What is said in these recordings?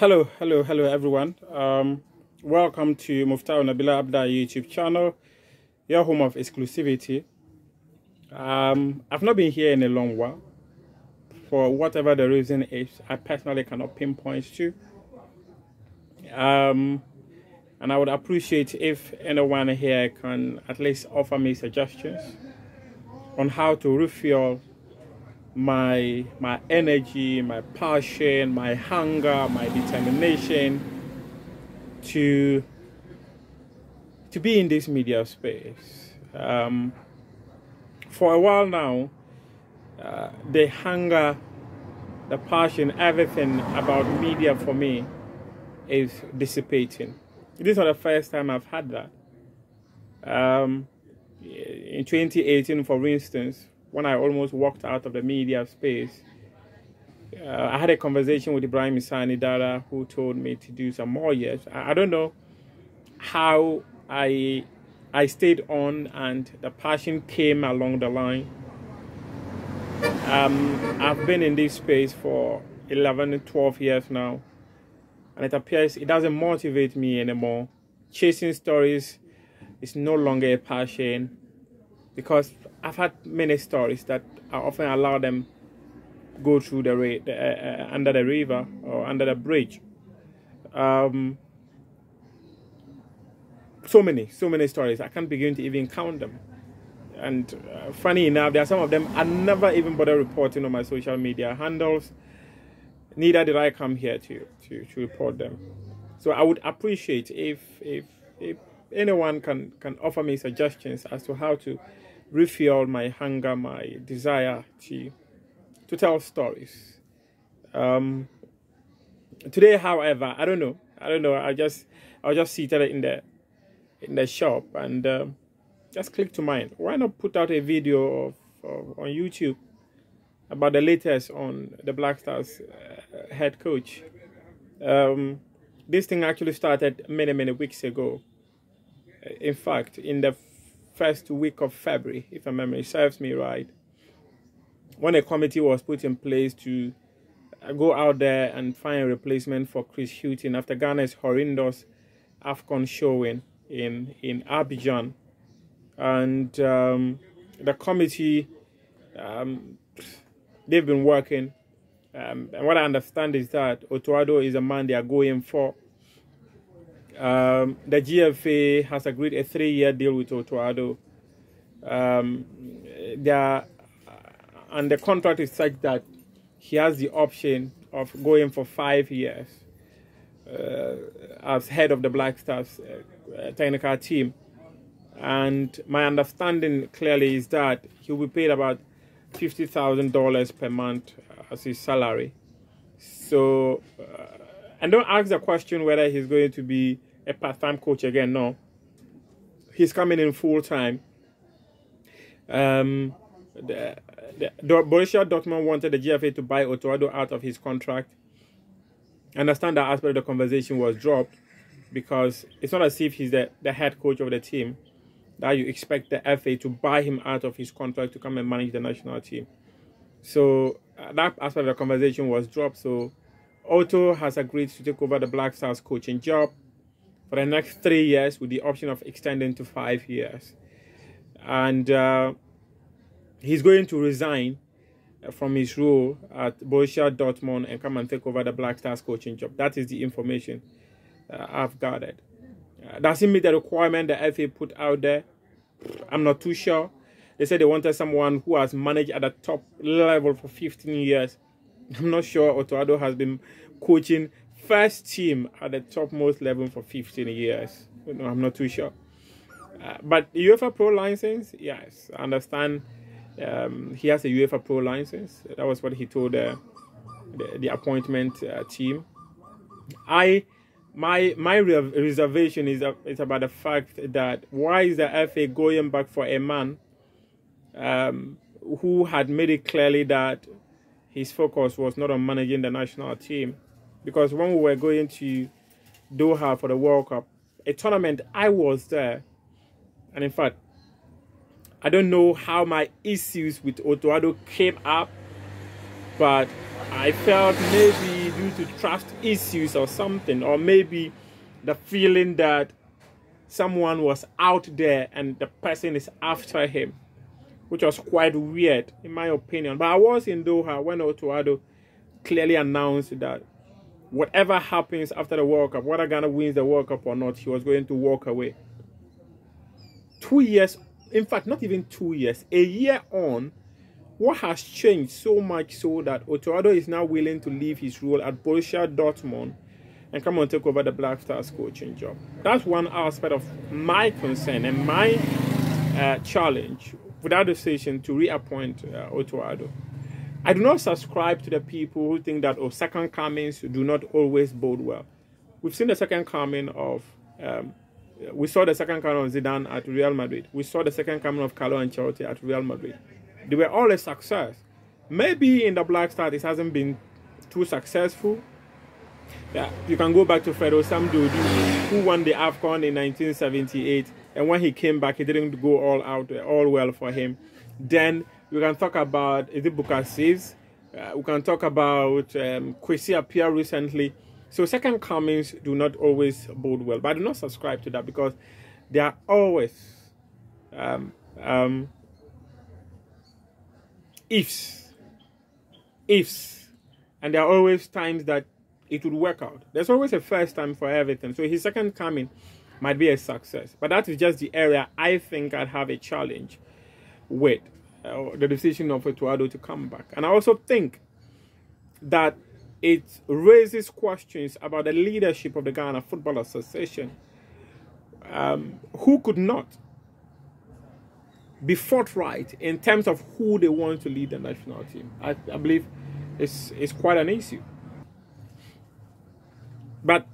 Hello, everyone. Welcome to Muftau Nabila Abda YouTube channel, your home of exclusivity. I've not been here in a long while. For whatever the reason is, I personally cannot pinpoint to. And I would appreciate if anyone here can at least offer me suggestions on how to refuel my energy, my passion, my hunger, my determination to be in this media space. For a while now, the hunger, the passion, everything about media for me is dissipating. This is not the first time I've had that. In 2018, for instance, when I almost walked out of the media space, I had a conversation with Ibrahim Isani Dara, who told me to do some more years. I don't know how I stayed on and the passion came along the line. I've been in this space for 11, 12 years now, and it appears it doesn't motivate me anymore. Chasing stories is no longer a passion, because I've had many stories that I often allow them go through the under the river or under the bridge. So many stories. I can't begin to even count them. And funny enough, there are some of them I never even bother reporting on my social media handles. Neither did I come here to report them. So I would appreciate if anyone can offer me suggestions as to how to refuel my hunger, my desire to tell stories. Today, however, I don't know. I was just seated in the shop and just clicked to mind. Why not put out a video on YouTube about the latest on the Black Stars head coach? This thing actually started many weeks ago. In fact, in the first week of February, if my memory serves me right, when a committee was put in place to go out there and find a replacement for Chris Hughton after Ghana's horrendous AFCON showing in Abidjan. And the committee, they've been working. And what I understand is that Otto Addo is a man they are going for. The GFA has agreed a 3-year deal with Otto Addo. And the contract is such that he has the option of going for 5 years as head of the Black Stars technical team. And my understanding clearly is that he'll be paid about $50,000 per month as his salary. So, and don't ask the question whether he's going to be a part-time coach again. No, he's coming in full-time. Borussia Dortmund wanted the GFA to buy Otto Addo out of his contract. I understand that aspect of the conversation was dropped because it's not as if he's the head coach of the team that you expect the FA to buy him out of his contract to come and manage the national team. So that aspect of the conversation was dropped. So Otto has agreed to take over the Black Stars coaching job for the next 3 years with the option of extending to 5 years. And he's going to resign from his role at Borussia Dortmund and come and take over the Black Stars coaching job. That is the information I've gathered. Does it meet the requirement the FA put out there? I'm not too sure. They said they wanted someone who has managed at the top level for 15 years. I'm not sure Otto Addo has been coaching first team at the topmost level for 15 years. No, I'm not too sure. But the UEFA Pro license, yes, I understand. He has a UEFA Pro license. That was what he told the appointment team. My reservation is about the fact that why is the FA going back for a man who had made it clearly that his focus was not on managing the national team? Because when we were going to Doha for the World Cup, a tournament, I was there. And in fact, I don't know how my issues with Otto Addo came up, but I felt maybe due due to trust issues or something, or maybe the feeling that someone was out there and the person is after him, which was quite weird in my opinion. But I was in Doha when Otto Addo clearly announced that whatever happens after the World Cup, whether Ghana wins the World Cup or not, he was going to walk away. 2 years, in fact, not even 2 years, a year on, what has changed so much so that Otto Addo is now willing to leave his role at Borussia Dortmund and come and take over the Black Stars coaching job? That's one aspect of my concern and my challenge with that decision to reappoint Otto Addo. I do not subscribe to the people who think that second comings do not always bode well. We've seen the second coming of, we saw the second coming of Zidane at Real Madrid. We saw the second coming of Carlo Ancelotti at Real Madrid. They were all a success. Maybe in the Black Stars it hasn't been too successful. Yeah, you can go back to Fredo Samdodu, who won the AFCON in 1978, and when he came back, he didn't go all out, all well for him. Then we can talk about Buka Saves. We can talk about Kwesi Appiah recently. So second comings do not always bode well, but I do not subscribe to that because there are always ifs, and there are always times that it would work out. There's always a first time for everything. So his second coming might be a success, but that is just the area I think I'd have a challenge with the decision of Otto Addo to come back. And I also think that it raises questions about the leadership of the Ghana Football Association, who could not be forthright in terms of who they want to lead the national team. I believe it's quite an issue. But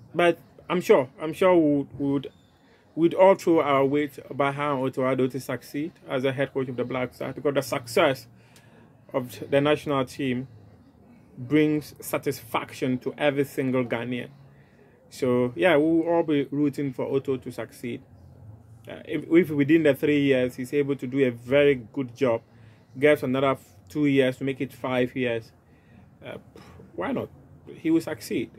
I'm sure we'd all throw our weight behind Otto Addo to succeed as a head coach of the Black Stars, because the success of the national team brings satisfaction to every single Ghanaian. So yeah, we'll all be rooting for Otto to succeed. If within the 3 years he's able to do a very good job, gets another 2 years to make it 5 years, why not? He will succeed.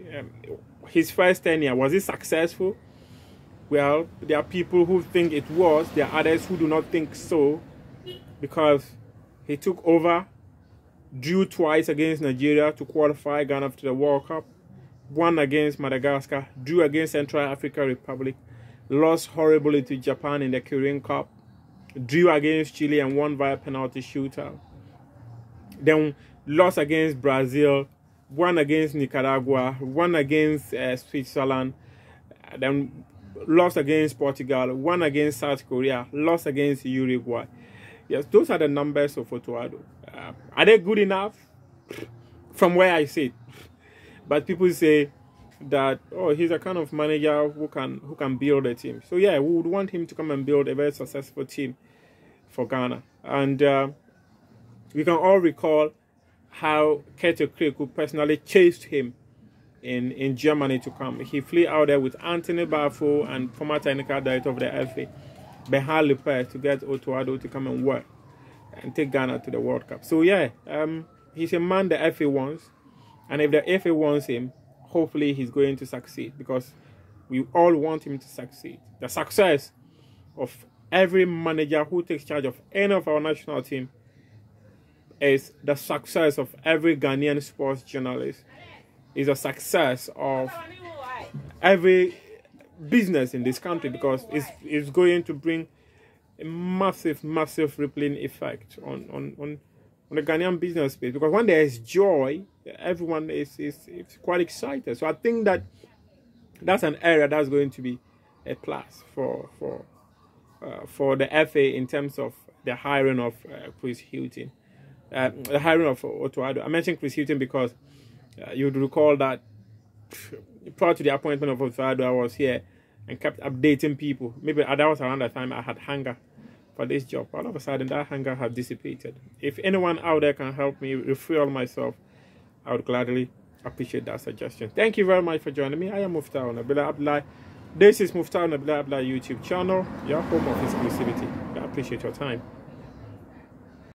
His first tenure, was it successful? Well, there are people who think it was. There are others who do not think so, because he took over, drew twice against Nigeria to qualify Ghana to the World Cup, won against Madagascar, drew against Central African Republic, lost horribly to Japan in the Korean Cup, drew against Chile and won via penalty shootout, then lost against Brazil, won against Nicaragua, won against Switzerland, then lost against Portugal, won against South Korea, lost against Uruguay. Yes, those are the numbers of Otto Addo. Are they good enough? From where I sit. But people say that, oh, he's a kind of manager who can build a team. So yeah, we would want him to come and build a very successful team for Ghana. And we can all recall how Keto Kriku personally chased him in Germany to come. He flew out there with Anthony Bafo and former technical director of the FA, Bernard Lepere, to get Otto Addo to come and work and take Ghana to the World Cup. So yeah, he's a man the FA wants, and if the FA wants him, hopefully he's going to succeed, because we all want him to succeed. The success of every manager who takes charge of any of our national team is the success of every Ghanaian sports journalist, is a success of every business in this country, because it's going to bring a massive rippling effect on the Ghanaian business space. Because when there is joy, everyone is quite excited. So I think that that's an area that's going to be a plus for the FA in terms of the hiring of Chris Hughton. The hiring of Otto Addo. I mentioned Chris Hughton because you would recall that prior to the appointment of Otto Addo, I was here and kept updating people. Maybe that was around the time I had hunger for this job. All of a sudden, that hunger had dissipated. If anyone out there can help me refuel myself, I would gladly appreciate that suggestion. Thank you very much for joining me. I am Muftau Nabila Abdullah. This is Muftau Nabila Abdullah YouTube channel, your home of exclusivity. I appreciate your time.